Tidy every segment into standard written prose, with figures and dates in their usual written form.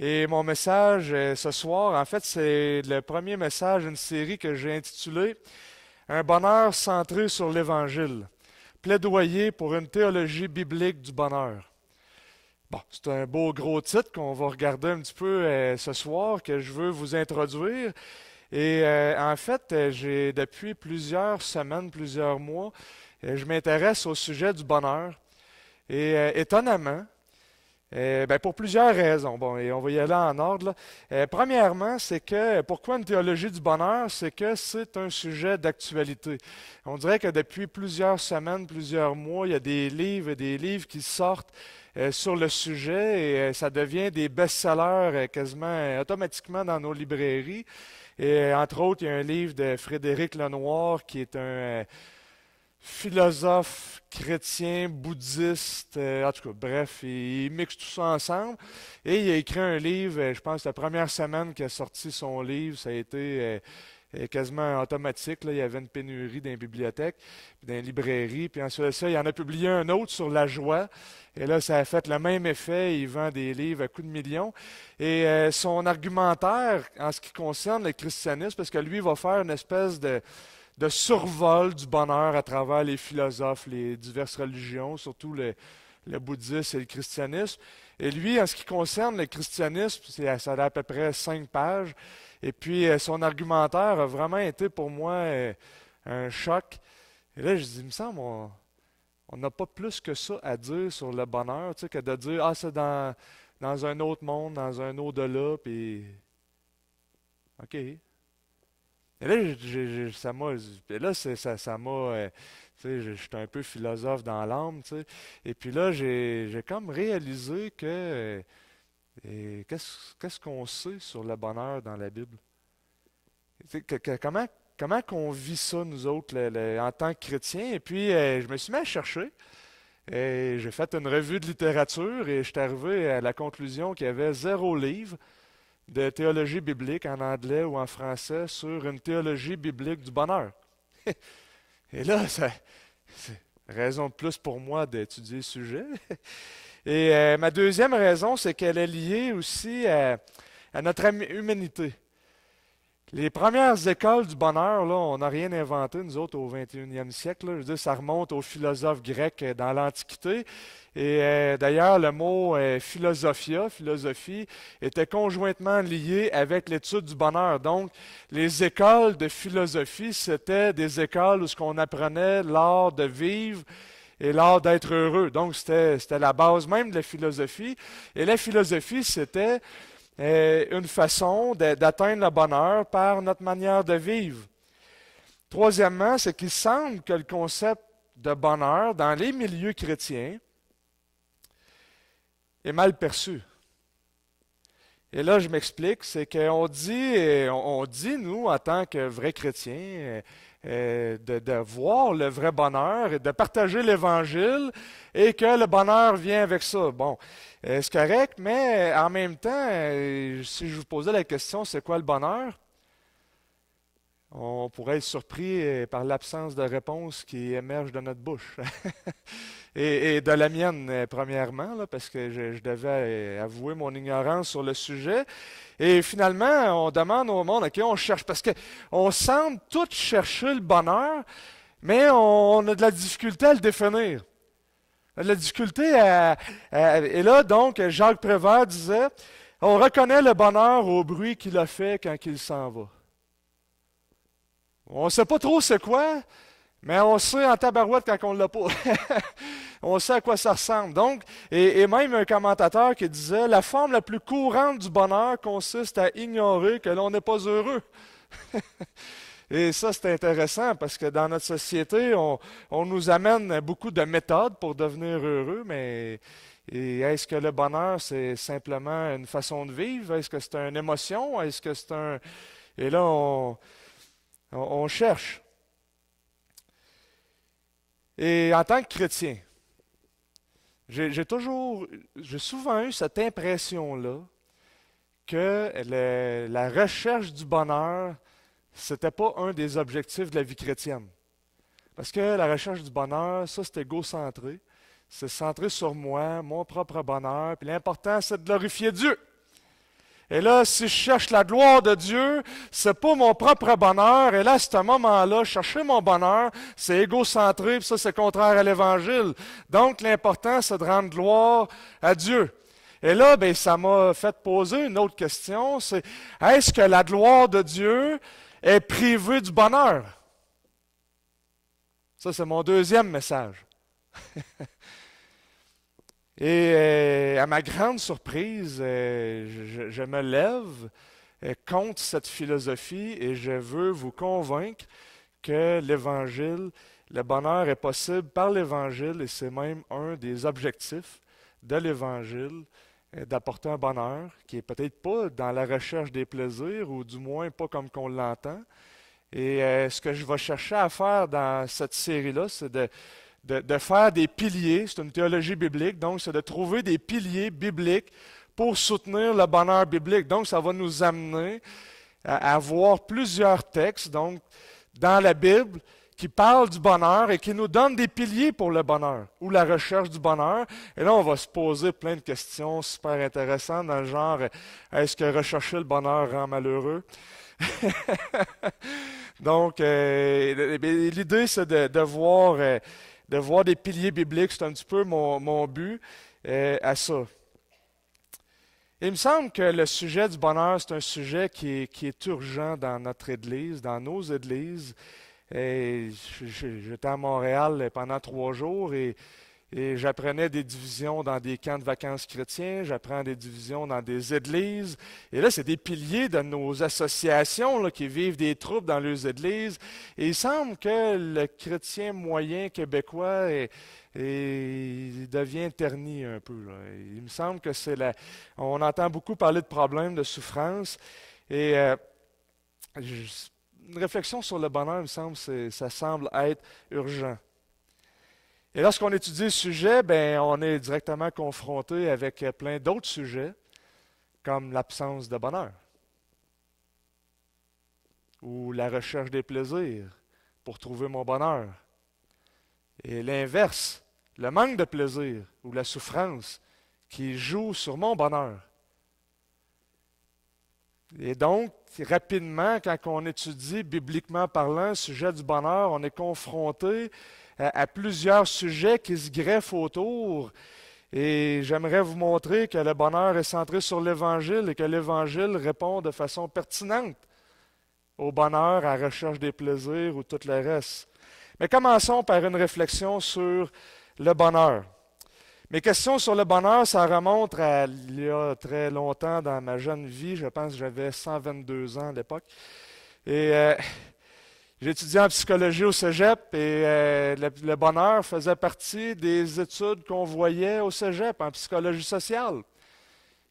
Et mon message ce soir, en fait, c'est le premier message d'une série que j'ai intitulée Un bonheur centré sur l'Évangile. Plaidoyer pour une théologie biblique du bonheur. Bon, c'est un beau gros titre qu'on va regarder un petit peu ce soir, que je veux vous introduire. Et en fait, j'ai depuis plusieurs semaines, plusieurs mois, je m'intéresse au sujet du bonheur. Et étonnamment, pour plusieurs raisons. Bon, et on va y aller en ordre, là. Premièrement, c'est que pourquoi une théologie du bonheur? C'est que c'est un sujet d'actualité. On dirait que depuis plusieurs semaines, plusieurs mois, il y a des livres et des livres qui sortent sur le sujet et ça devient des best-sellers quasiment automatiquement dans nos librairies. Et entre autres, il y a un livre de Frédéric Lenoir qui est un philosophe chrétien, bouddhiste, en tout cas, bref, il mixe tout ça ensemble. Et il a écrit un livre, je pense, la première semaine qu'il a sorti son livre, ça a été quasiment automatique. Là. Il y avait une pénurie dans les bibliothèques, puis dans les librairies. Puis ensuite de ça, il en a publié un autre sur la joie. Et là, ça a fait le même effet. Il vend des livres à coups de millions. Et son argumentaire en ce qui concerne le christianisme, parce que lui va faire une espèce de survol du bonheur à travers les philosophes, les diverses religions, surtout le bouddhisme et le christianisme. Et lui, en ce qui concerne le christianisme, ça a à peu près 5 pages. Et puis, son argumentaire a vraiment été pour moi un choc. Et là, je dis, il me semble, on n'a pas plus que ça à dire sur le bonheur, tu sais, que de dire, ah, c'est dans un autre monde, dans un au-delà, puis OK. Et là, ça m'a, et là, ça m'a, tu sais, je suis un peu philosophe dans l'âme, tu sais. Et puis là, j'ai comme réalisé que, qu'est-ce qu'on sait sur le bonheur dans la Bible? Tu sais, comment qu'on vit ça, nous autres, en tant que chrétiens? Et puis, je me suis mis à chercher. Et j'ai fait une revue de littérature et je suis arrivé à la conclusion qu'il y avait 0 livre de théologie biblique en anglais ou en français sur une théologie biblique du bonheur. Et là, c'est raison de plus pour moi d'étudier le sujet. Et ma deuxième raison, c'est qu'elle est liée aussi à notre humanité. Les premières écoles du bonheur, là, on n'a rien inventé, nous autres, au 21e siècle. Là. Je veux dire, ça remonte aux philosophes grecs dans l'Antiquité. Et d'ailleurs, le mot philosophie, était conjointement lié avec l'étude du bonheur. Donc, les écoles de philosophie, c'était des écoles où ce qu'on apprenait l'art de vivre et l'art d'être heureux. Donc, c'était la base même de la philosophie. Et la philosophie, c'était une façon d'atteindre le bonheur par notre manière de vivre. Troisièmement, c'est qu'il semble que le concept de bonheur dans les milieux chrétiens est mal perçu. Et là, je m'explique, c'est qu'on dit, nous, en tant que vrais chrétiens, de voir le vrai bonheur et de partager l'Évangile et que le bonheur vient avec ça. Bon, c'est correct, mais en même temps, si je vous posais la question, c'est quoi le bonheur? On pourrait être surpris par l'absence de réponse qui émerge de notre bouche. Et de la mienne, premièrement, là, parce que je devais avouer mon ignorance sur le sujet. Et finalement, on demande au monde, OK, on cherche, parce qu'on semble tous chercher le bonheur, mais on a de la difficulté à le définir. On a de la difficulté et là, donc, Jacques Prévert disait, on reconnaît le bonheur au bruit qu'il a fait quand il s'en va. On ne sait pas trop c'est quoi, mais on sait en tabarouette quand on ne l'a pas. On sait à quoi ça ressemble. Donc, et même un commentateur qui disait, la forme la plus courante du bonheur consiste à ignorer que l'on n'est pas heureux. Et ça, c'est intéressant parce que dans notre société, on nous amène beaucoup de méthodes pour devenir heureux, mais est-ce que le bonheur, c'est simplement une façon de vivre? Est-ce que c'est une émotion? Est-ce que c'est un... Et là, on cherche. Et en tant que chrétien, j'ai souvent eu cette impression-là que la recherche du bonheur, c'était pas un des objectifs de la vie chrétienne. Parce que la recherche du bonheur, ça, c'est égocentré. C'est centré sur moi, mon propre bonheur. Puis l'important, c'est de glorifier Dieu. Et là, si je cherche la gloire de Dieu, c'est pas mon propre bonheur. Et là, à ce moment-là, chercher mon bonheur, c'est égocentré, puis ça, c'est contraire à l'Évangile. Donc, l'important, c'est de rendre gloire à Dieu. Et là, ben, ça m'a fait poser une autre question, c'est est-ce que la gloire de Dieu est privée du bonheur? Ça, c'est mon deuxième message. Et à ma grande surprise, je me lève contre cette philosophie et je veux vous convaincre que l'Évangile, le bonheur est possible par l'Évangile et c'est même un des objectifs de l'Évangile, d'apporter un bonheur qui est peut-être pas dans la recherche des plaisirs ou du moins pas comme qu'on l'entend. Et ce que je vais chercher à faire dans cette série-là, c'est de faire des piliers, c'est une théologie biblique, donc c'est de trouver des piliers bibliques pour soutenir le bonheur biblique. Donc ça va nous amener à voir plusieurs textes donc, dans la Bible qui parlent du bonheur et qui nous donnent des piliers pour le bonheur ou la recherche du bonheur. Et là, on va se poser plein de questions super intéressantes dans le genre, est-ce que rechercher le bonheur rend malheureux? Donc, l'idée, c'est de voir des piliers bibliques. C'est un petit peu mon but à ça. Il me semble que le sujet du bonheur, c'est un sujet qui est urgent dans notre Église, dans nos églises. J'étais à Montréal pendant 3 jours et j'apprenais des divisions dans des camps de vacances chrétiens, j'apprends des divisions dans des églises. Et là, c'est des piliers de nos associations là, qui vivent des troubles dans leurs églises. Et il semble que le chrétien moyen québécois devient terni un peu. Là. Il me semble que on entend beaucoup parler de problèmes, de souffrance. Et une réflexion sur le bonheur, il me semble, ça semble être urgent. Et lorsqu'on étudie le sujet, ben, on est directement confronté avec plein d'autres sujets, comme l'absence de bonheur, ou la recherche des plaisirs pour trouver mon bonheur. Et l'inverse, le manque de plaisir ou la souffrance qui joue sur mon bonheur. Et donc, rapidement, quand on étudie bibliquement parlant le sujet du bonheur, on est confronté à plusieurs sujets qui se greffent autour. Et j'aimerais vous montrer que le bonheur est centré sur l'Évangile et que l'Évangile répond de façon pertinente au bonheur, à la recherche des plaisirs ou tout le reste. Mais commençons par une réflexion sur le bonheur. Mes questions sur le bonheur, ça remonte à il y a très longtemps dans ma jeune vie. Je pense que j'avais 122 ans à l'époque. Et j'ai étudié en psychologie au cégep et le bonheur faisait partie des études qu'on voyait au cégep en psychologie sociale.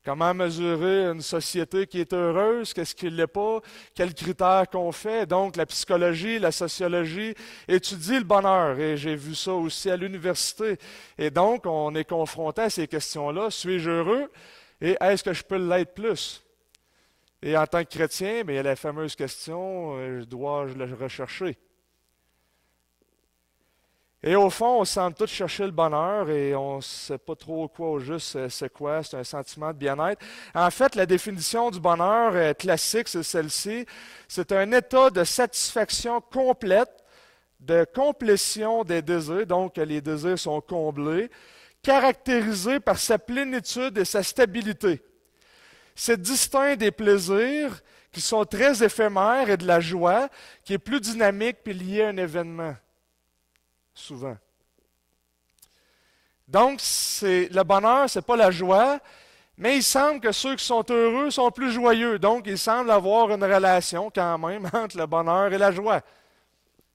Comment mesurer une société qui est heureuse, qu'est-ce qui ne l'est pas, quels critères qu'on fait. Donc, la psychologie, la sociologie étudie le bonheur. Et j'ai vu ça aussi à l'université. Et donc, on est confronté à ces questions-là. Suis-je heureux? Et est-ce que je peux l'être plus? Et en tant que chrétien, bien, il y a la fameuse question, dois-je le rechercher? Et au fond, on semble tous chercher le bonheur et on ne sait pas trop quoi au juste c'est quoi, c'est un sentiment de bien-être. En fait, la définition du bonheur classique, c'est celle-ci. C'est un état de satisfaction complète, de complétion des désirs, donc les désirs sont comblés, caractérisé par sa plénitude et sa stabilité. C'est distinct des plaisirs qui sont très éphémères et de la joie qui est plus dynamique puis liée à un événement. Souvent. Donc, le bonheur, ce n'est pas la joie, mais il semble que ceux qui sont heureux sont plus joyeux. Donc, il semble avoir une relation quand même entre le bonheur et la joie.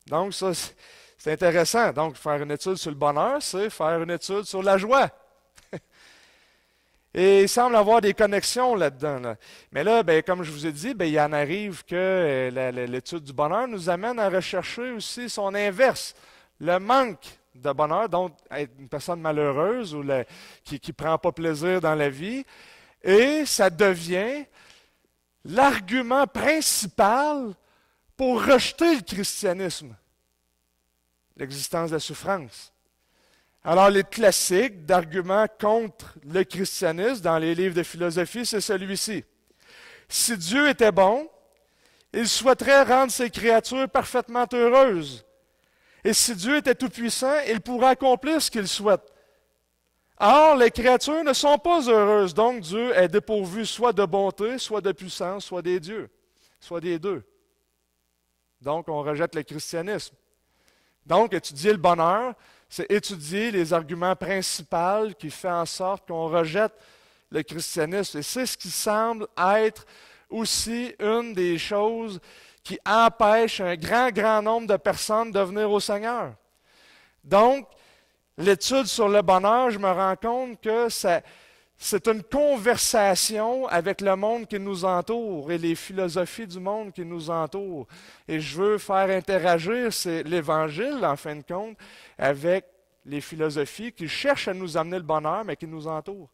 Donc, ça, c'est intéressant. Donc, faire une étude sur le bonheur, c'est faire une étude sur la joie. Et il semble avoir des connexions là-dedans. Là. Mais là, ben, comme je vous ai dit, ben, il en arrive que l'étude du bonheur nous amène à rechercher aussi son inverse. Le manque de bonheur, donc être une personne malheureuse ou qui ne prend pas plaisir dans la vie, et ça devient l'argument principal pour rejeter le christianisme, l'existence de la souffrance. Alors les classiques d'arguments contre le christianisme dans les livres de philosophie, c'est celui-ci. Si Dieu était bon, il souhaiterait rendre ses créatures parfaitement heureuses. Et si Dieu était tout-puissant, il pourrait accomplir ce qu'il souhaite. Or, les créatures ne sont pas heureuses, donc Dieu est dépourvu soit de bonté, soit de puissance, soit des dieux, soit des deux. Donc, on rejette le christianisme. Donc, étudier le bonheur, c'est étudier les arguments principaux qui font en sorte qu'on rejette le christianisme. Et c'est ce qui semble être aussi une des choses qui empêche un grand nombre de personnes de venir au Seigneur. Donc, l'étude sur le bonheur, je me rends compte que c'est une conversation avec le monde qui nous entoure et les philosophies du monde qui nous entourent. Et je veux faire interagir l'Évangile, en fin de compte, avec les philosophies qui cherchent à nous amener le bonheur, mais qui nous entourent.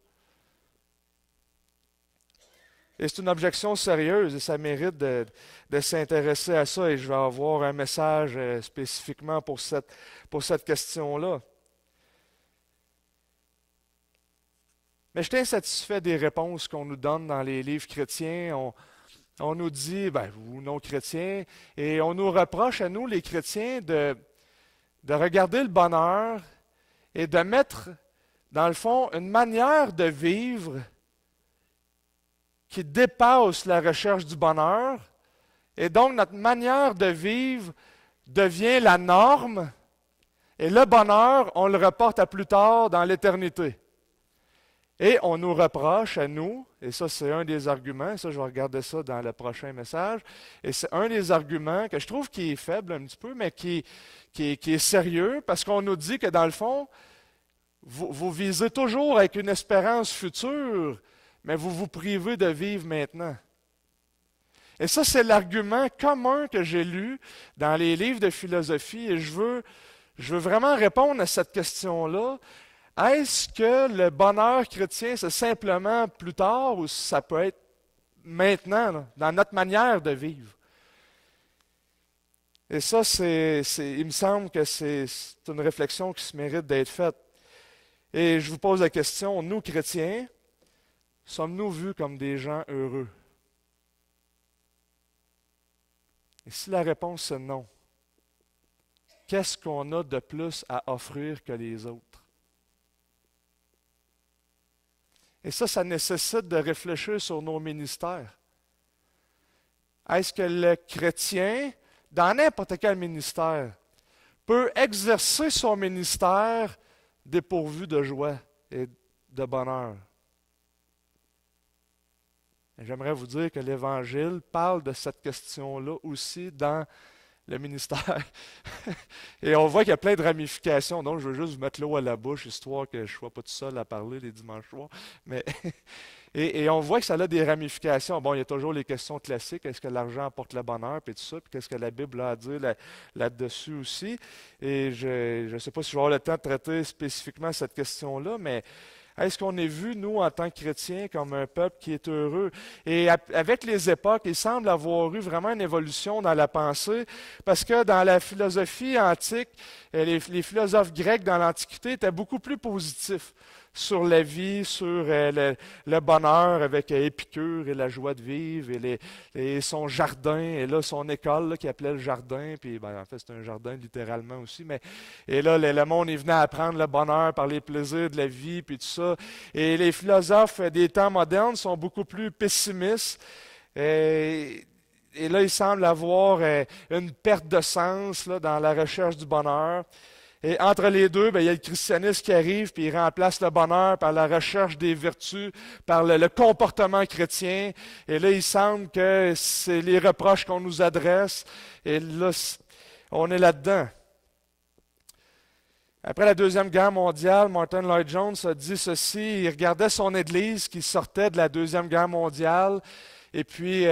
Et c'est une objection sérieuse et ça mérite de s'intéresser à ça. Et je vais avoir un message spécifiquement pour cette question-là. Mais je suis insatisfait des réponses qu'on nous donne dans les livres chrétiens. On nous dit, vous non-chrétiens, et on nous reproche à nous, les chrétiens, de regarder le bonheur et de mettre, dans le fond, une manière de vivre qui dépasse la recherche du bonheur. Et donc, notre manière de vivre devient la norme. Et le bonheur, on le reporte à plus tard dans l'éternité. Et on nous reproche à nous, et ça c'est un des arguments, ça je vais regarder ça dans le prochain message, et c'est un des arguments que je trouve qui est faible un petit peu, mais qui est sérieux, parce qu'on nous dit que dans le fond, vous visez toujours avec une espérance future, mais vous vous privez de vivre maintenant. Et ça, c'est l'argument commun que j'ai lu dans les livres de philosophie, et je veux vraiment répondre à cette question-là. Est-ce que le bonheur chrétien, c'est simplement plus tard ou ça peut être maintenant, là, dans notre manière de vivre? Et ça, il me semble que c'est une réflexion qui se mérite d'être faite. Et je vous pose la question, nous chrétiens, sommes-nous vus comme des gens heureux? Et si la réponse est non, qu'est-ce qu'on a de plus à offrir que les autres? Et ça nécessite de réfléchir sur nos ministères. Est-ce que le chrétien, dans n'importe quel ministère, peut exercer son ministère dépourvu de joie et de bonheur? J'aimerais vous dire que l'Évangile parle de cette question-là aussi dans le ministère. Et on voit qu'il y a plein de ramifications. Donc, je veux juste vous mettre l'eau à la bouche, histoire que je ne sois pas tout seul à parler les dimanches soirs. Mais et on voit que ça a des ramifications. Bon, il y a toujours les questions classiques. Est-ce que l'argent apporte le bonheur, puis tout ça, puis qu'est-ce que la Bible a à dire là-dessus aussi. Et je ne sais pas si je vais avoir le temps de traiter spécifiquement cette question-là, mais est-ce qu'on est vu, nous, en tant que chrétiens, comme un peuple qui est heureux? Et avec les époques, il semble avoir eu vraiment une évolution dans la pensée, parce que dans la philosophie antique, les philosophes grecs dans l'Antiquité étaient beaucoup plus positifs sur la vie, sur le bonheur avec Épicure et la joie de vivre et son jardin, et là son école là, qu'il appelait le jardin, puis en fait c'est un jardin littéralement aussi, mais et là le monde il venait apprendre le bonheur par les plaisirs de la vie, puis tout ça. Et les philosophes des temps modernes sont beaucoup plus pessimistes. Et là, il semble avoir une perte de sens là, dans la recherche du bonheur. Et entre les deux, il y a le christianisme qui arrive, puis il remplace le bonheur par la recherche des vertus, par le comportement chrétien. Et là, il semble que c'est les reproches qu'on nous adresse. Et là, on est là-dedans. Après la Deuxième Guerre mondiale, Martin Lloyd-Jones a dit ceci. Il regardait son Église qui sortait de la Deuxième Guerre mondiale, et puis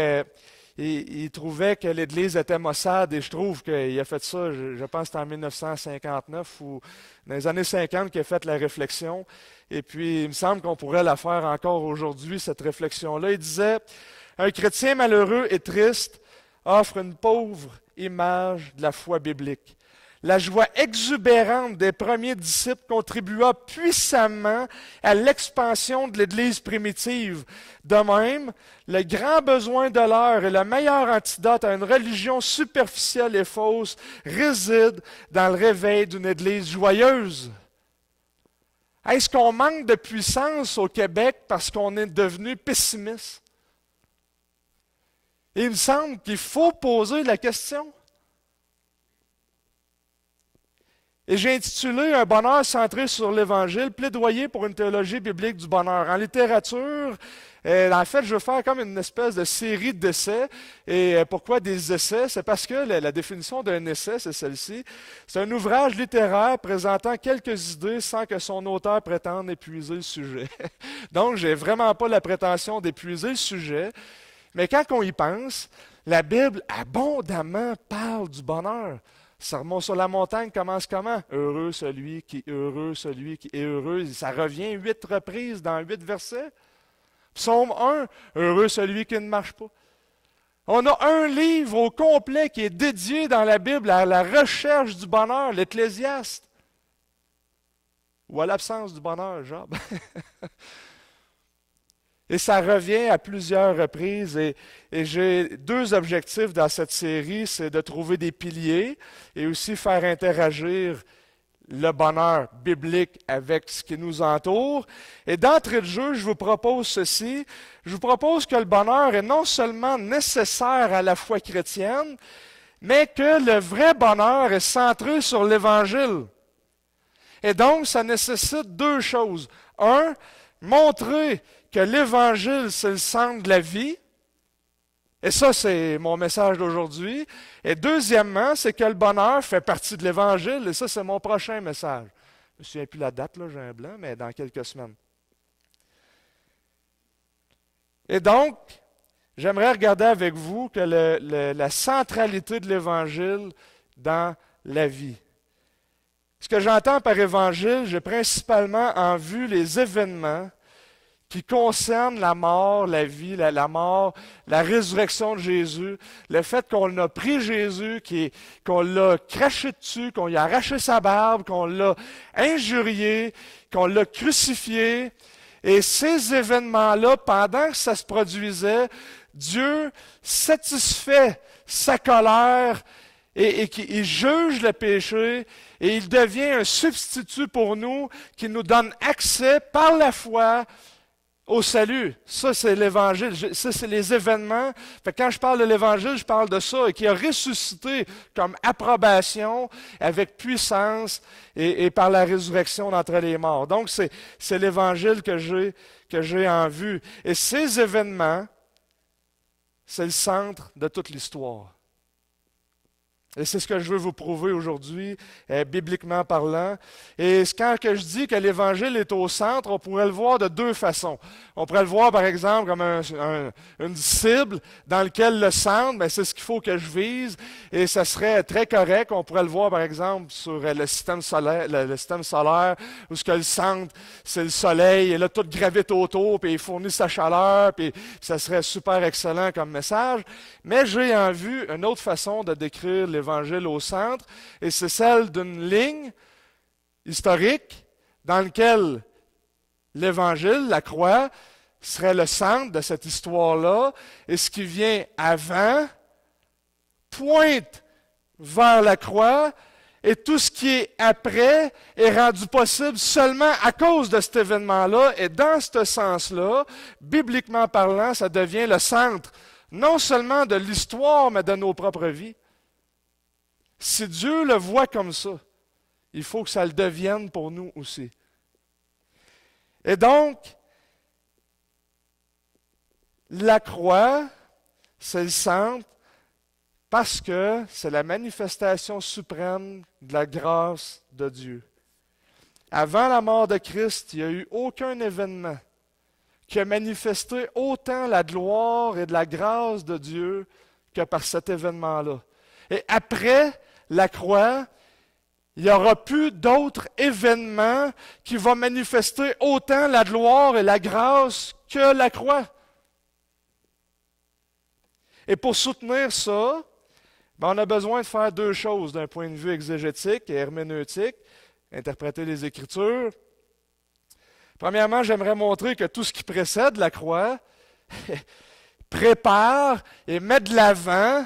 il trouvait que l'Église était maussade, et je trouve qu'il a fait ça, je pense que c'était en 1959 ou dans les années 50 qu'il a fait la réflexion. Et puis, il me semble qu'on pourrait la faire encore aujourd'hui, cette réflexion-là. Il disait, « Un chrétien malheureux et triste offre une pauvre image de la foi biblique. La joie exubérante des premiers disciples contribua puissamment à l'expansion de l'Église primitive. De même, le grand besoin de l'heure et le meilleur antidote à une religion superficielle et fausse réside dans le réveil d'une Église joyeuse. Est-ce qu'on manque de puissance au Québec parce qu'on est devenu pessimiste? Il me semble qu'il faut poser la question. Et j'ai intitulé Un bonheur centré sur l'Évangile, plaidoyer pour une théologie biblique du bonheur. En littérature, en fait, je veux faire comme une espèce de série d'essais. Et pourquoi des essais? C'est parce que la définition d'un essai, c'est celle-ci. C'est un ouvrage littéraire présentant quelques idées sans que son auteur prétende épuiser le sujet. Donc, j'ai vraiment pas la prétention d'épuiser le sujet. Mais quand on y pense, la Bible abondamment parle du bonheur. Sermon sur la montagne commence comment? Heureux celui qui est heureux. Ça revient 8 reprises dans 8 versets. Psaume 1, heureux celui qui ne marche pas. On a un livre au complet qui est dédié dans la Bible à la recherche du bonheur, l'Ecclésiaste. Ou à l'absence du bonheur, Job. Et ça revient à plusieurs reprises. Et j'ai 2 objectifs dans cette série, c'est de trouver des piliers et aussi faire interagir le bonheur biblique avec ce qui nous entoure. Et d'entrée de jeu, je vous propose ceci. Je vous propose que le bonheur est non seulement nécessaire à la foi chrétienne, mais que le vrai bonheur est centré sur l'Évangile. Et donc, ça nécessite 2 choses. 1, montrer que l'Évangile, c'est le centre de la vie. Et ça, c'est mon message d'aujourd'hui. Et deuxièmement, c'est que le bonheur fait partie de l'Évangile. Et ça, c'est mon prochain message. Je ne me souviens plus la date, là, j'ai un blanc, mais dans quelques semaines. Et donc, j'aimerais regarder avec vous que la centralité de l'Évangile dans la vie. Ce que j'entends par Évangile, j'ai principalement en vue les événements qui concerne la mort, la vie, la mort, la résurrection de Jésus, le fait qu'on a pris Jésus, qu'on l'a craché dessus, qu'on lui a arraché sa barbe, qu'on l'a injurié, qu'on l'a crucifié. Et ces événements-là, pendant que ça se produisait, Dieu satisfait sa colère et il juge le péché et il devient un substitut pour nous qui nous donne accès par la foi au salut. Ça, c'est l'Évangile. Ça, c'est les événements. Fait que quand je parle de l'Évangile, je parle de ça et qui a ressuscité comme approbation avec puissance et par la résurrection d'entre les morts. Donc, c'est l'Évangile que j'ai en vue. Et ces événements, c'est le centre de toute l'histoire. Et c'est ce que je veux vous prouver aujourd'hui, bibliquement parlant. Et quand que je dis que l'Évangile est au centre, on pourrait le voir de 2 façons. On pourrait le voir, par exemple, comme une cible dans laquelle le centre, c'est ce qu'il faut que je vise, et ça serait très correct. On pourrait le voir, par exemple, sur le système solaire, où ce que le centre, c'est le soleil, et là, tout gravite autour, puis il fournit sa chaleur, puis ça serait super excellent comme message. Mais j'ai en vue une autre façon de décrire l'Évangile au centre, et c'est celle d'une ligne historique dans laquelle l'Évangile, la croix, serait le centre de cette histoire-là, et ce qui vient avant pointe vers la croix, et tout ce qui est après est rendu possible seulement à cause de cet événement-là, et dans ce sens-là, bibliquement parlant, ça devient le centre non seulement de l'histoire, mais de nos propres vies. Si Dieu le voit comme ça, il faut que ça le devienne pour nous aussi. Et donc, la croix, c'est le centre parce que c'est la manifestation suprême de la grâce de Dieu. Avant la mort de Christ, il n'y a eu aucun événement qui a manifesté autant la gloire et de la grâce de Dieu que par cet événement-là. Et après la croix, il n'y aura plus d'autres événements qui vont manifester autant la gloire et la grâce que la croix. Et pour soutenir ça, Ben, on a besoin de faire deux choses d'un point de vue exégétique et herméneutique, interpréter les Écritures. Premièrement, j'aimerais montrer que tout ce qui précède la croix prépare et met de l'avant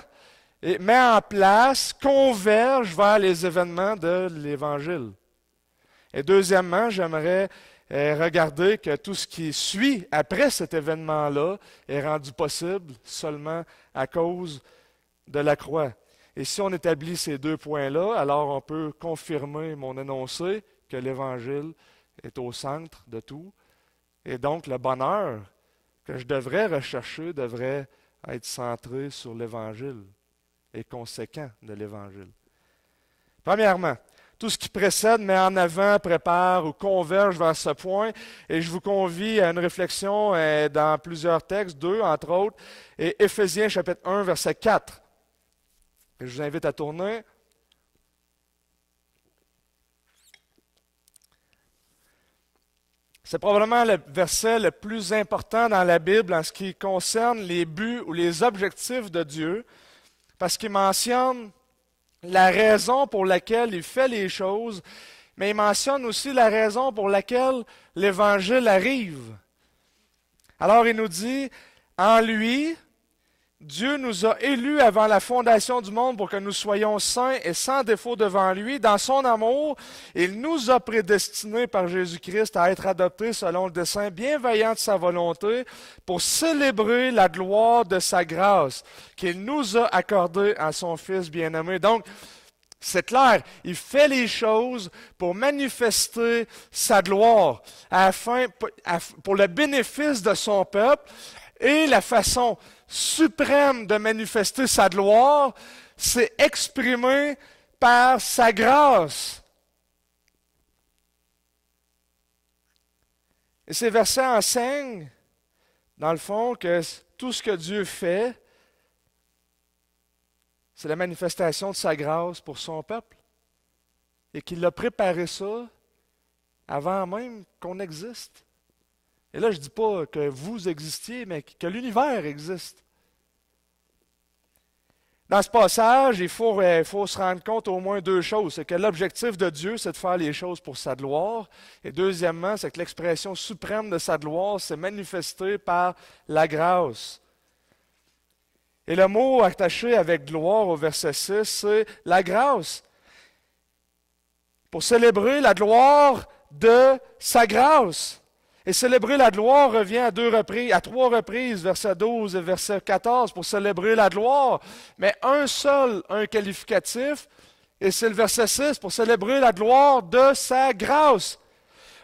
et met en place, converge vers les événements de l'Évangile. Et deuxièmement, j'aimerais regarder que tout ce qui suit après cet événement-là est rendu possible seulement à cause de la croix. Et si on établit ces deux points-là, alors on peut confirmer mon énoncé que l'Évangile est au centre de tout. Et donc le bonheur que je devrais rechercher devrait être centré sur l'Évangile et conséquent de l'Évangile. Premièrement, tout ce qui précède met en avant, prépare ou converge vers ce point. Et je vous convie à une réflexion dans plusieurs textes, deux entre autres, et Éphésiens chapitre 1, verset 4. Et je vous invite à tourner. C'est probablement le verset le plus important dans la Bible en ce qui concerne les buts ou les objectifs de Dieu, parce qu'il mentionne la raison pour laquelle il fait les choses, mais il mentionne aussi la raison pour laquelle l'Évangile arrive. Alors il nous dit, en lui, Dieu nous a élus avant la fondation du monde pour que nous soyons saints et sans défaut devant lui. Dans son amour, il nous a prédestinés par Jésus-Christ à être adoptés selon le dessein bienveillant de sa volonté pour célébrer la gloire de sa grâce qu'il nous a accordée en son Fils bien-aimé. Donc, c'est clair, il fait les choses pour manifester sa gloire, pour le bénéfice de son peuple, et la façon suprême de manifester sa gloire, c'est exprimé par sa grâce. Et ces versets enseignent, dans le fond, que tout ce que Dieu fait, c'est la manifestation de sa grâce pour son peuple. Et qu'il a préparé ça avant même qu'on existe. Et là, je ne dis pas que vous existiez, mais que l'univers existe. Dans ce passage, il faut se rendre compte au moins deux choses. C'est que l'objectif de Dieu, c'est de faire les choses pour sa gloire. Et deuxièmement, c'est que l'expression suprême de sa gloire s'est manifestée par la grâce. Et le mot attaché avec gloire au verset 6, c'est la grâce. Pour célébrer la gloire de sa grâce. Et célébrer la gloire revient à trois reprises, verset 12 et verset 14, pour célébrer la gloire. Mais un qualificatif, et c'est le verset 6, pour célébrer la gloire de sa grâce.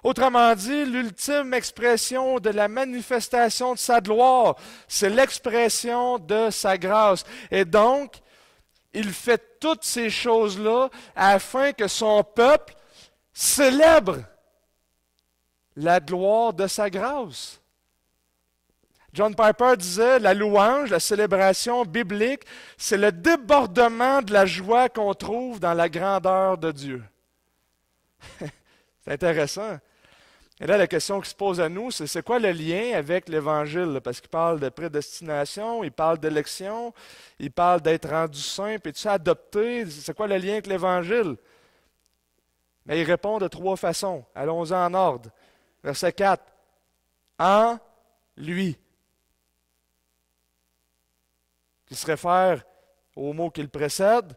Autrement dit, l'ultime expression de la manifestation de sa gloire, c'est l'expression de sa grâce. Et donc, il fait toutes ces choses-là afin que son peuple célèbre la gloire de sa grâce. John Piper disait, la louange, la célébration biblique, c'est le débordement de la joie qu'on trouve dans la grandeur de Dieu. C'est intéressant. Et là, la question qui se pose à nous, c'est quoi le lien avec l'Évangile? Parce qu'il parle de prédestination, il parle d'élection, il parle d'être rendu saint, puis tu sais, adopté. C'est quoi le lien avec l'Évangile? Mais il répond de trois façons. Allons-y en ordre. Verset 4. En lui. Qui se réfère au mot qui le précède.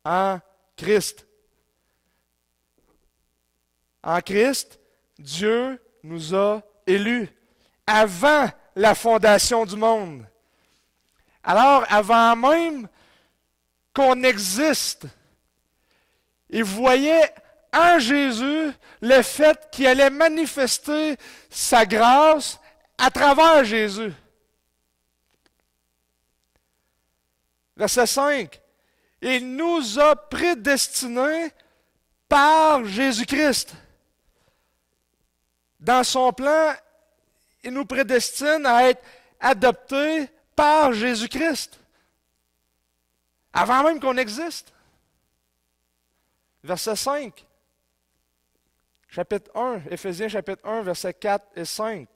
En Christ. En Christ, Dieu nous a élus avant la fondation du monde. Alors, avant même qu'on existe, il voyait en Jésus le fait qu'il allait manifester sa grâce à travers Jésus. Verset 5. Il nous a prédestinés par Jésus-Christ. Dans son plan, il nous prédestine à être adoptés par Jésus-Christ. Avant même qu'on existe. Verset 5. Chapitre 1, Éphésiens chapitre 1, versets 4 et 5.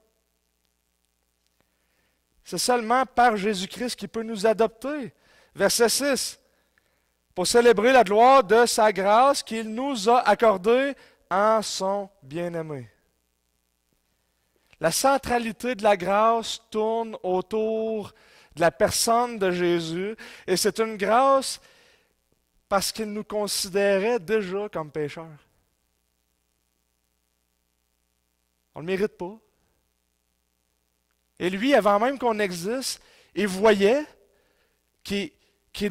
C'est seulement par Jésus-Christ qu'il peut nous adopter. Verset 6. pour célébrer la gloire de sa grâce qu'il nous a accordée en son bien-aimé. La centralité de la grâce tourne autour de la personne de Jésus, et c'est une grâce parce qu'il nous considérait déjà comme pécheurs. On ne le mérite pas. Et lui, avant même qu'on existe, il voyait qu'il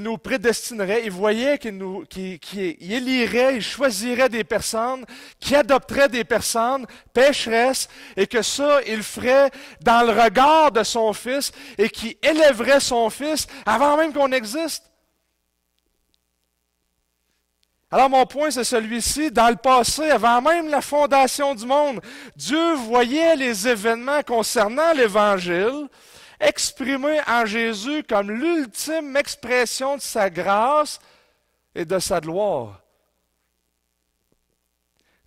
nous prédestinerait, il voyait qu'il élirait, il choisirait des personnes, qu'il adopterait des personnes pécheresses, et que ça, il le ferait dans le regard de son Fils, et qu'il élèverait son Fils avant même qu'on existe. Alors mon point, c'est celui-ci. Dans le passé, avant même la fondation du monde, Dieu voyait les événements concernant l'Évangile exprimés en Jésus comme l'ultime expression de sa grâce et de sa gloire.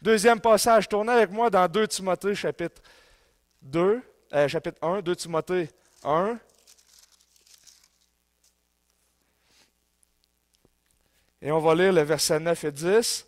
Deuxième passage, tournez avec moi dans 2 Timothée chapitre 1, 2 Timothée 1. Et on va lire le verset 9 et 10.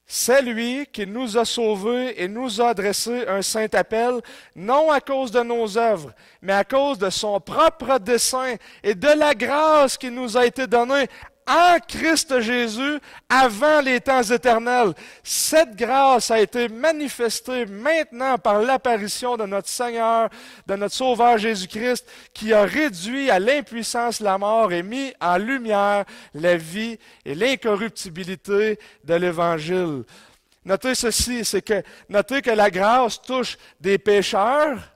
C'est lui qui nous a sauvés et nous a adressé un saint appel, non à cause de nos œuvres, mais à cause de son propre dessein et de la grâce qui nous a été donnée en Christ Jésus avant les temps éternels. Cette grâce a été manifestée maintenant par l'apparition de notre Seigneur, de notre Sauveur Jésus-Christ, qui a réduit à l'impuissance la mort et mis en lumière la vie et l'incorruptibilité de l'Évangile. Notez ceci, notez que la grâce touche des pécheurs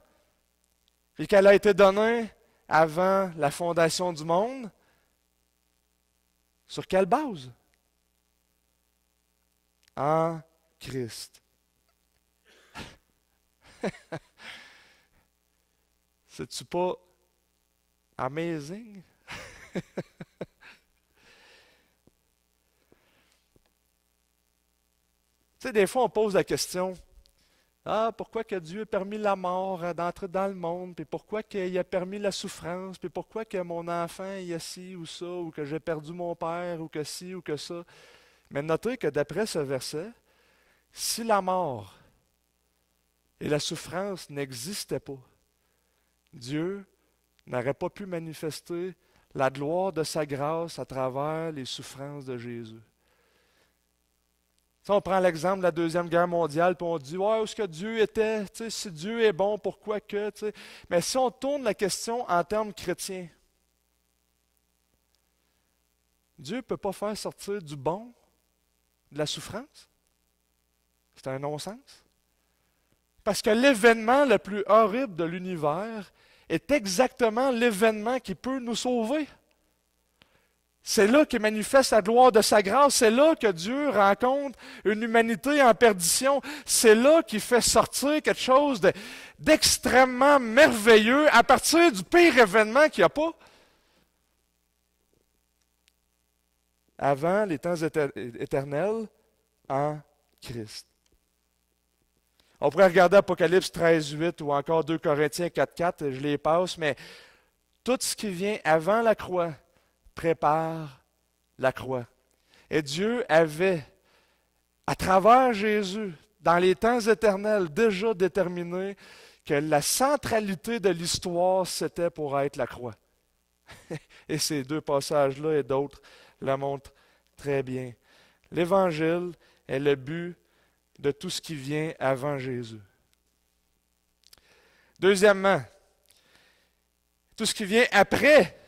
et qu'elle a été donnée avant la fondation du monde. Sur quelle base? En Christ. C'est-tu pas amazing? Tu sais, des fois, on pose la question, pourquoi que Dieu a permis la mort d'entrer dans le monde, puis pourquoi qu'il a permis la souffrance, puis pourquoi que mon enfant il a ci ou ça, ou que j'ai perdu mon père, ou que ci ou que ça. Mais notez que d'après ce verset, si la mort et la souffrance n'existaient pas, Dieu n'aurait pas pu manifester la gloire de sa grâce à travers les souffrances de Jésus. Si on prend l'exemple de la Deuxième Guerre mondiale, puis on dit, où est-ce que Dieu était? Si Dieu est bon, pourquoi que? Mais si on tourne la question en termes chrétiens, Dieu ne peut pas faire sortir du bon de la souffrance? C'est un non-sens. Parce que l'événement le plus horrible de l'univers est exactement l'événement qui peut nous sauver. C'est là qu'il manifeste la gloire de sa grâce. C'est là que Dieu rencontre une humanité en perdition. C'est là qu'il fait sortir quelque chose d'extrêmement merveilleux à partir du pire événement qu'il n'y a pas. Avant les temps éternels, en Christ. On pourrait regarder Apocalypse 13:8 ou encore 2 Corinthiens 4:4, je les passe, mais tout ce qui vient avant la croix prépare la croix. Et Dieu avait, à travers Jésus, dans les temps éternels, déjà déterminé que la centralité de l'histoire, c'était pour être la croix. Et ces deux passages-là et d'autres le montrent très bien. L'Évangile est le but de tout ce qui vient avant Jésus. Deuxièmement, tout ce qui vient après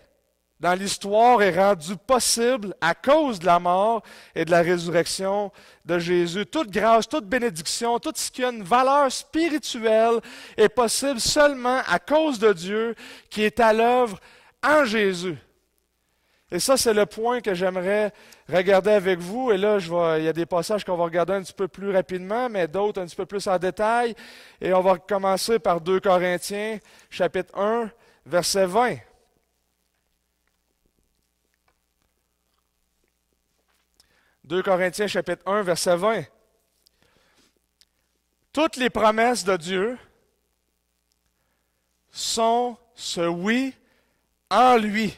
dans l'histoire est rendu possible à cause de la mort et de la résurrection de Jésus. Toute grâce, toute bénédiction, tout ce qui a une valeur spirituelle est possible seulement à cause de Dieu qui est à l'œuvre en Jésus. Et ça, c'est le point que j'aimerais regarder avec vous. Et là, il y a des passages qu'on va regarder un petit peu plus rapidement, mais d'autres un petit peu plus en détail. Et on va commencer par 2 Corinthiens, chapitre 1, verset 20. 2 Corinthiens, chapitre 1, verset 20. Toutes les promesses de Dieu sont ce oui en lui.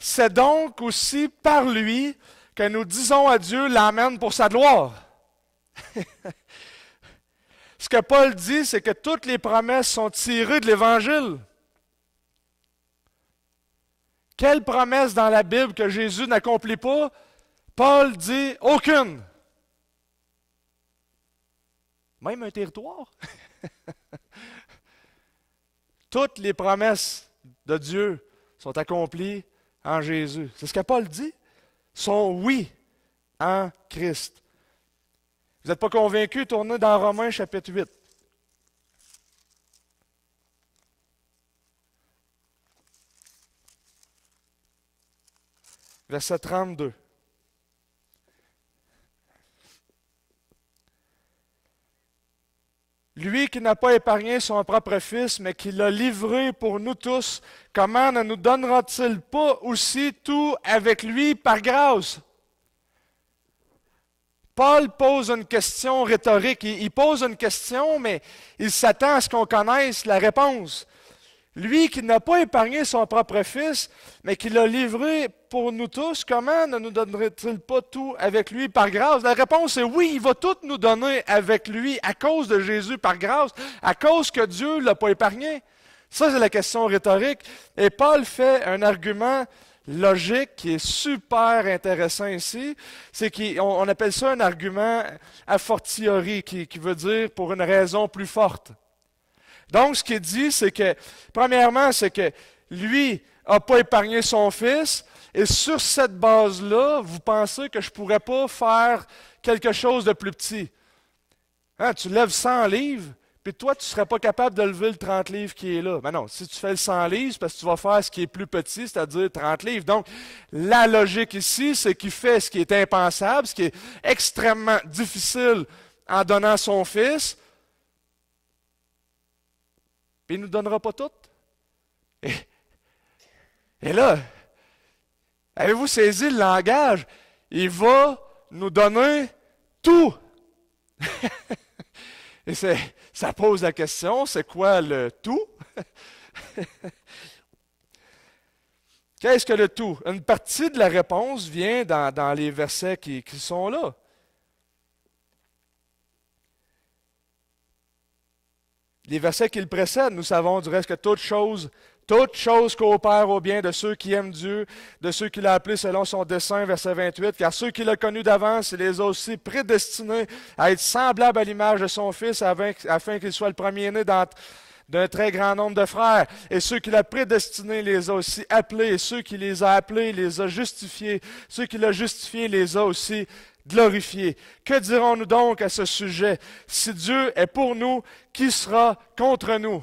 C'est donc aussi par lui que nous disons à Dieu l'Amen pour sa gloire. Ce que Paul dit, c'est que toutes les promesses sont tirées de l'Évangile. Quelle promesse dans la Bible que Jésus n'accomplit pas? Paul dit aucune. Même un territoire. Toutes les promesses de Dieu sont accomplies en Jésus. C'est ce que Paul dit. Sont oui en Christ. Vous n'êtes pas convaincus? Tournez dans Romains chapitre 8. Verset 32. Lui qui n'a pas épargné son propre Fils, mais qui l'a livré pour nous tous, comment ne nous donnera-t-il pas aussi tout avec lui par grâce? Paul pose une question rhétorique. Il pose une question, mais il s'attend à ce qu'on connaisse la réponse. Lui qui n'a pas épargné son propre Fils, mais qui l'a livré pour nous tous, comment ne nous donnerait-il pas tout avec lui par grâce? La réponse est oui, il va tout nous donner avec lui à cause de Jésus par grâce, à cause que Dieu ne l'a pas épargné. Ça, c'est la question rhétorique. Et Paul fait un argument logique qui est super intéressant ici. C'est qu'on appelle ça un argument a fortiori, qui veut dire pour une raison plus forte. Donc, ce qu'il dit, c'est que, premièrement, c'est que lui n'a pas épargné son Fils, et sur cette base-là, vous pensez que je ne pourrais pas faire quelque chose de plus petit. Hein, tu lèves 100 livres, puis toi, tu ne serais pas capable de lever le 30 livres qui est là. Mais non, si tu fais le 100 livres, c'est parce que tu vas faire ce qui est plus petit, c'est-à-dire 30 livres. Donc, la logique ici, c'est qu'il fait ce qui est impensable, ce qui est extrêmement difficile en donnant son Fils, puis il ne nous donnera pas tout. Et là, avez-vous saisi le langage? Il va nous donner tout. Et ça pose la question, c'est quoi le tout? Qu'est-ce que le tout? Une partie de la réponse vient dans les versets qui sont là. Les versets qui le précèdent, nous savons du reste que toute chose coopère au bien de ceux qui aiment Dieu, de ceux qu'il a appelés selon son dessein, verset 28, car ceux qu'il a connus d'avance, il les a aussi prédestinés à être semblables à l'image de son Fils, afin qu'il soit le premier-né d'un très grand nombre de frères. Et ceux qu'il a prédestinés, il les a aussi appelés, et ceux qui les a appelés, il les a justifiés, ceux qu'il a justifiés, il les a aussi glorifiés. Que dirons-nous donc à ce sujet? Si Dieu est pour nous, qui sera contre nous?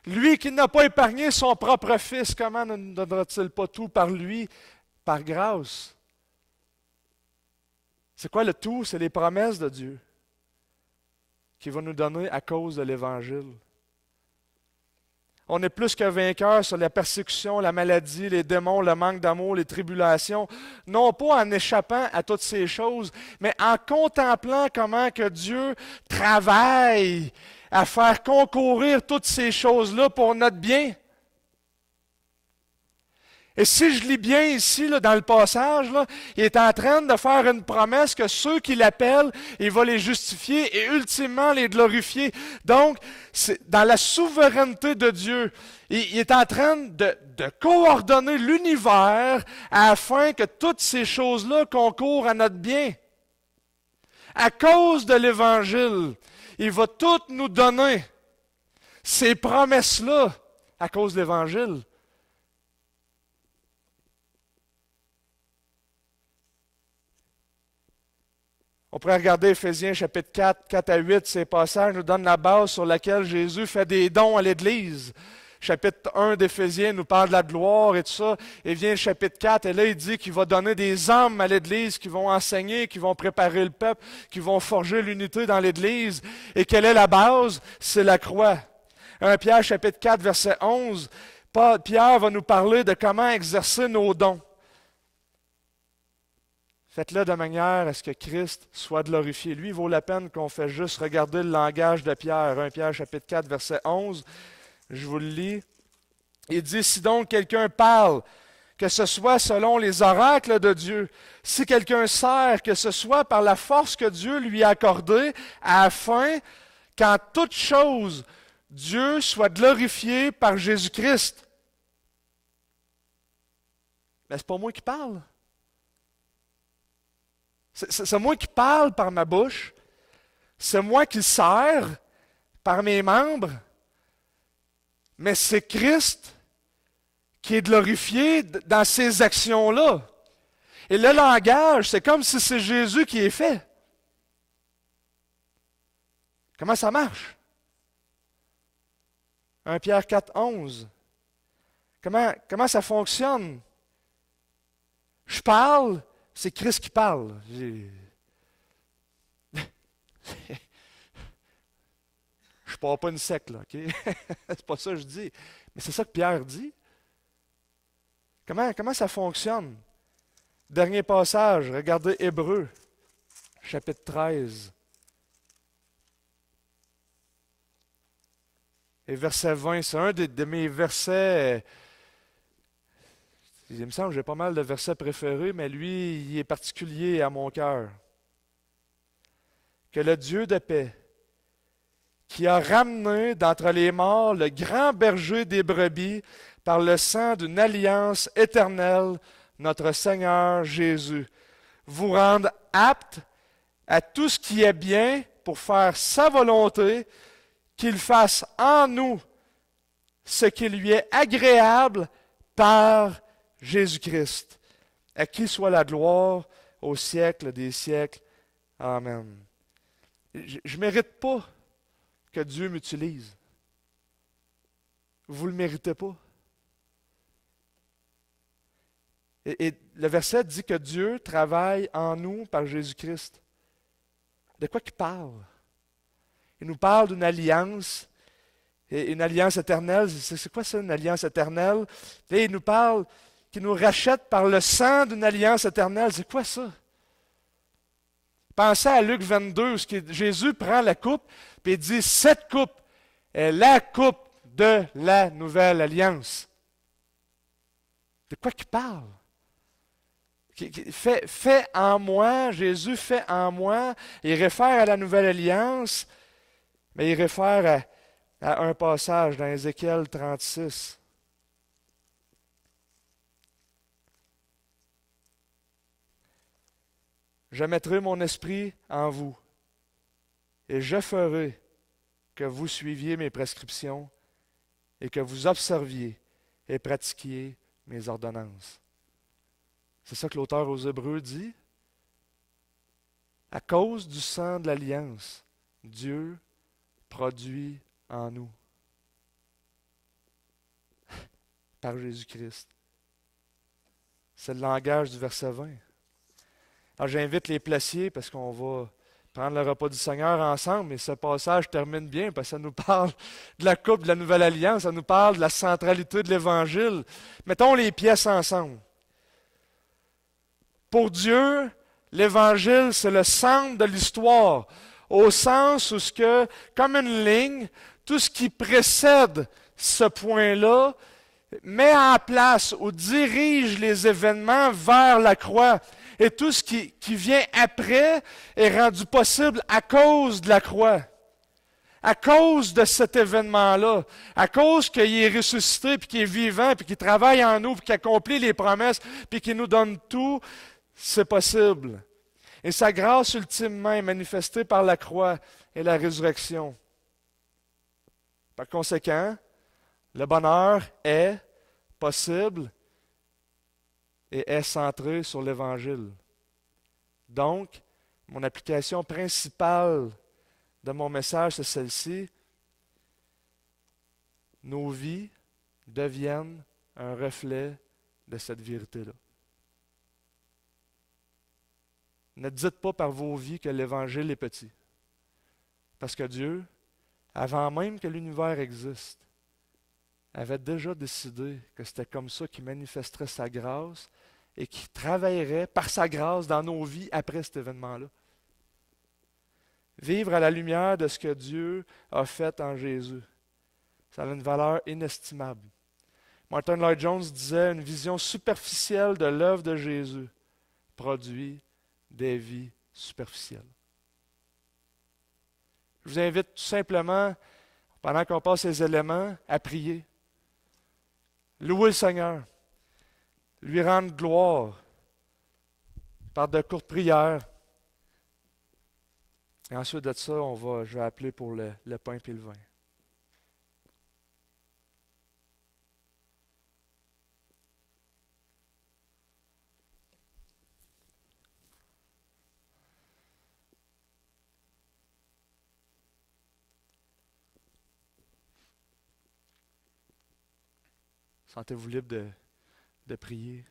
Lui qui n'a pas épargné son propre Fils, comment ne nous donnera-t-il pas tout par lui, par grâce? C'est quoi le tout? C'est les promesses de Dieu qu'il va nous donner à cause de l'Évangile. On est plus que vainqueurs sur la persécution, la maladie, les démons, le manque d'amour, les tribulations, non pas en échappant à toutes ces choses, mais en contemplant comment que Dieu travaille à faire concourir toutes ces choses-là pour notre bien. Et si je lis bien ici, là, dans le passage, là, il est en train de faire une promesse que ceux qui l'appellent, il va les justifier et ultimement les glorifier. Donc, c'est dans la souveraineté de Dieu, il est en train de coordonner l'univers afin que toutes ces choses-là concourent à notre bien. À cause de l'Évangile, il va tout nous donner, ces promesses-là, à cause de l'Évangile. On pourrait regarder Éphésiens chapitre 4, 4 à 8, ces passages nous donnent la base sur laquelle Jésus fait des dons à l'Église. Chapitre 1 d'Éphésiens nous parle de la gloire et tout ça. Et vient le chapitre 4, et là il dit qu'il va donner des hommes à l'Église qui vont enseigner, qui vont préparer le peuple, qui vont forger l'unité dans l'Église. Et quelle est la base? C'est la croix. 1 Pierre chapitre 4, verset 11, Pierre va nous parler de comment exercer nos dons. Faites-le de manière à ce que Christ soit glorifié. Lui, il vaut la peine qu'on fait juste regarder le langage de Pierre. 1 Pierre chapitre 4, verset 11. Je vous le lis. Il dit, si donc quelqu'un parle que ce soit selon les oracles de Dieu. Si quelqu'un sert, que ce soit par la force que Dieu lui a accordée, afin qu'en toute chose, Dieu soit glorifié par Jésus-Christ. Mais c'est pas moi qui parle. C'est moi qui parle par ma bouche. C'est moi qui sers par mes membres. Mais c'est Christ qui est glorifié dans ces actions-là. Et le langage, c'est comme si c'est Jésus qui est fait. Comment ça marche? 1 Pierre 4, 11. Comment ça fonctionne? Je parle, c'est Christ qui parle. Je pars pas une secte, là, OK? C'est pas ça que je dis. Mais c'est ça que Pierre dit. Comment ça fonctionne? Dernier passage, regardez Hébreux, chapitre 13. Et verset 20, c'est un de mes versets. Il me semble que j'ai pas mal de versets préférés, mais lui, il est particulier à mon cœur. Que le Dieu de paix, qui a ramené d'entre les morts le grand berger des brebis par le sang d'une alliance éternelle, notre Seigneur Jésus, vous rende apte à tout ce qui est bien pour faire sa volonté, qu'il fasse en nous ce qui lui est agréable par Jésus-Christ, à qui soit la gloire au siècle des siècles. Amen. Je ne mérite pas que Dieu m'utilise. Vous ne le méritez pas. Et le verset dit que Dieu travaille en nous par Jésus-Christ. De quoi qu'il parle? Il nous parle d'une alliance, et une alliance éternelle. C'est quoi ça, une alliance éternelle? Et il nous parle qu'il nous rachète par le sang d'une alliance éternelle. C'est quoi ça? Pensez à Luc 22, où Jésus prend la coupe, puis il dit, cette coupe est la coupe de la nouvelle alliance. De quoi qu'il parle? Fait en moi, Jésus fait en moi, il réfère à la nouvelle alliance, mais il réfère à un passage dans Ézéchiel 36. Je mettrai mon esprit en vous, et je ferai que vous suiviez mes prescriptions, et que vous observiez et pratiquiez mes ordonnances. C'est ça que l'auteur aux Hébreux dit. À cause du sang de l'alliance, Dieu produit en nous, par Jésus-Christ. C'est le langage du verset 20. Alors j'invite les placiers parce qu'on va prendre le repas du Seigneur ensemble, et ce passage termine bien parce que ça nous parle de la coupe de la nouvelle alliance, ça nous parle de la centralité de l'Évangile. Mettons les pièces ensemble. Pour Dieu, l'Évangile, c'est le centre de l'histoire, au sens où, comme une ligne, tout ce qui précède ce point-là met en place ou dirige les événements vers la croix. Et tout ce qui vient après est rendu possible à cause de la croix. À cause de cet événement-là, à cause qu'il est ressuscité, puis qu'il est vivant, puis qu'il travaille en nous, puis qu'il accomplit les promesses, puis qu'il nous donne tout, c'est possible. Et sa grâce ultimement est manifestée par la croix et la résurrection. Par conséquent, le bonheur est possible et est centré sur l'Évangile. Donc, mon application principale de mon message, c'est celle-ci. Nos vies deviennent un reflet de cette vérité-là. Ne dites pas par vos vies que l'Évangile est petit. Parce que Dieu, avant même que l'univers existe, avait déjà décidé que c'était comme ça qu'il manifesterait sa grâce et qu'il travaillerait par sa grâce dans nos vies après cet événement-là. Vivre à la lumière de ce que Dieu a fait en Jésus, ça a une valeur inestimable. Martin Lloyd-Jones disait, une vision superficielle de l'œuvre de Jésus produit des vies superficielles. Je vous invite tout simplement, pendant qu'on passe ces éléments, à prier. Louer le Seigneur. Lui rendre gloire par de courtes prières. Et ensuite de ça, je vais appeler pour le pain et le vin. Sentez-vous libre de prier.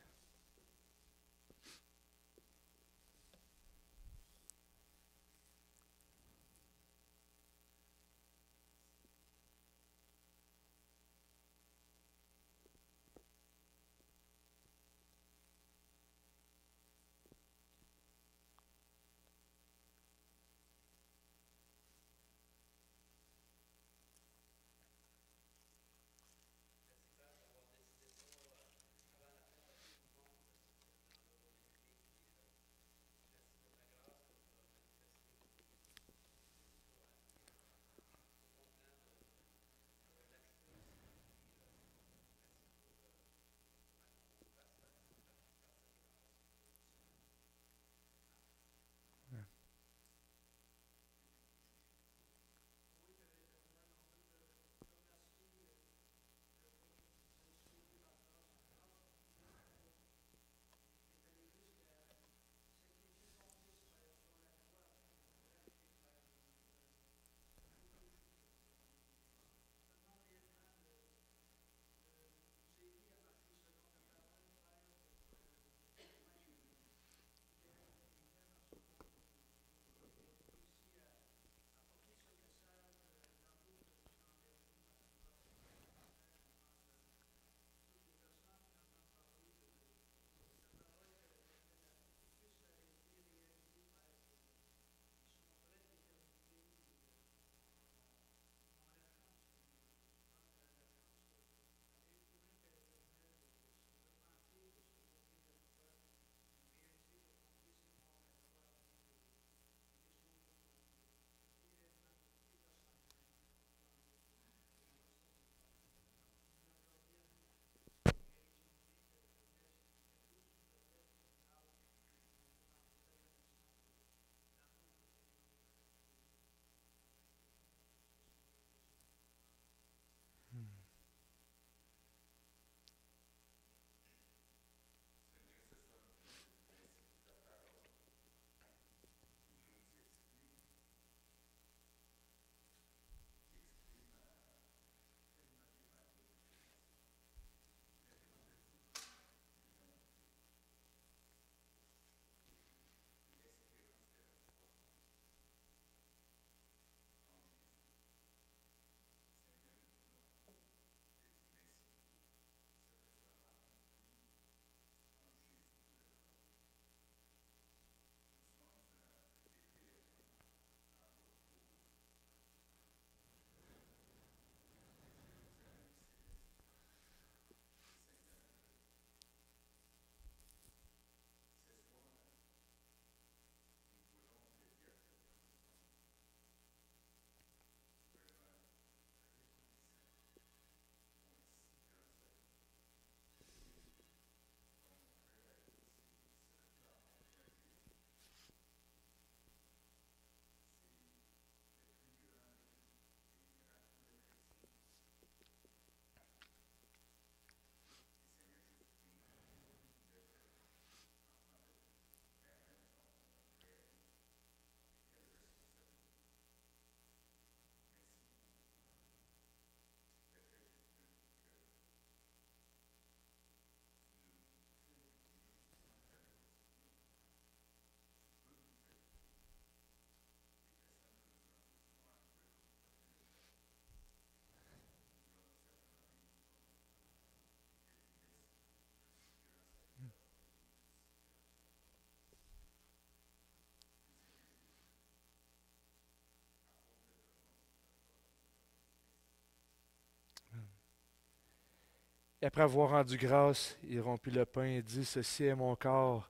Et après avoir rendu grâce, il rompit le pain et dit, ceci est mon corps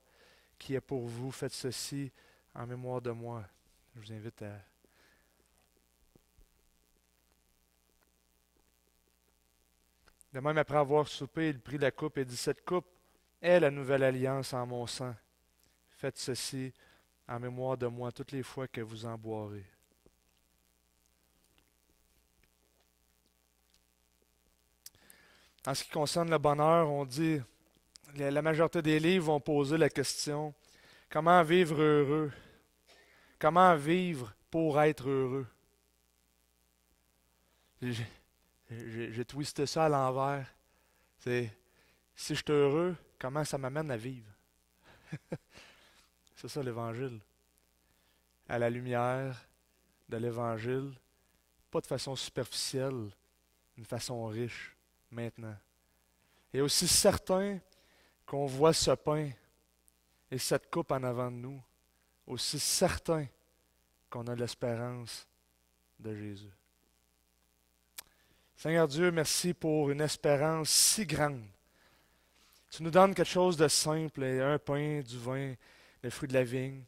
qui est pour vous, faites ceci en mémoire de moi. Je vous invite à... De même, après avoir soupé, il prit la coupe et dit, cette coupe est la nouvelle alliance en mon sang. Faites ceci en mémoire de moi toutes les fois que vous en boirez. En ce qui concerne le bonheur, on dit, la majorité des livres vont poser la question, comment vivre heureux? Comment vivre pour être heureux? J'ai twisté ça à l'envers. C'est, si je suis heureux, comment ça m'amène à vivre? C'est ça l'Évangile. À la lumière de l'Évangile, pas de façon superficielle, d'une façon riche, maintenant. Et aussi certain qu'on voit ce pain et cette coupe en avant de nous, aussi certain qu'on a l'espérance de Jésus. Seigneur Dieu, merci pour une espérance si grande. Tu nous donnes quelque chose de simple, un pain, du vin, le fruit de la vigne.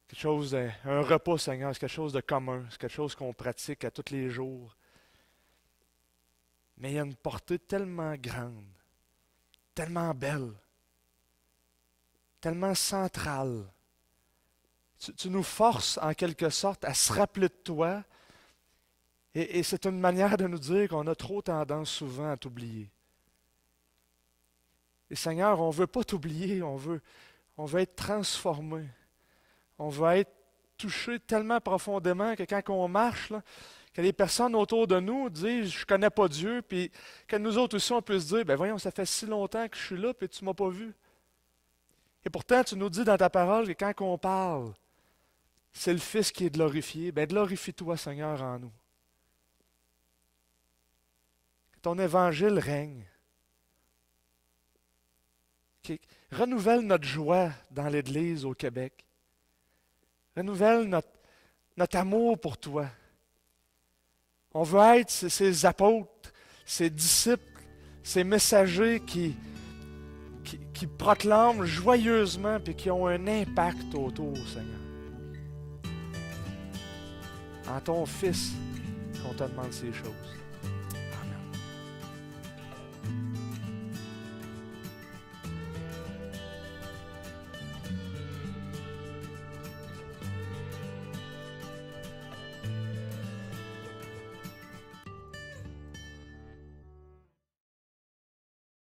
Quelque chose un repas, Seigneur, c'est quelque chose de commun, c'est quelque chose qu'on pratique à tous les jours. Mais il y a une portée tellement grande, tellement belle, tellement centrale. Tu nous forces en quelque sorte à se rappeler de toi, et c'est une manière de nous dire qu'on a trop tendance souvent à t'oublier. Et Seigneur, on ne veut pas t'oublier, on veut être transformé. On veut être touché tellement profondément que quand on marche, là, que les personnes autour de nous disent « je ne connais pas Dieu », puis que nous autres aussi, on peut se dire « ben voyons, ça fait si longtemps que je suis là, puis tu ne m'as pas vu ». Et pourtant, tu nous dis dans ta parole que quand on parle, c'est le Fils qui est glorifié. Ben glorifie-toi, Seigneur, en nous. Que ton évangile règne. Renouvelle notre joie dans l'Église au Québec. Renouvelle notre amour pour toi. On veut être ces apôtres, ces disciples, ces messagers qui proclament joyeusement et qui ont un impact autour, Seigneur. En ton Fils, qu'on te demande ces choses.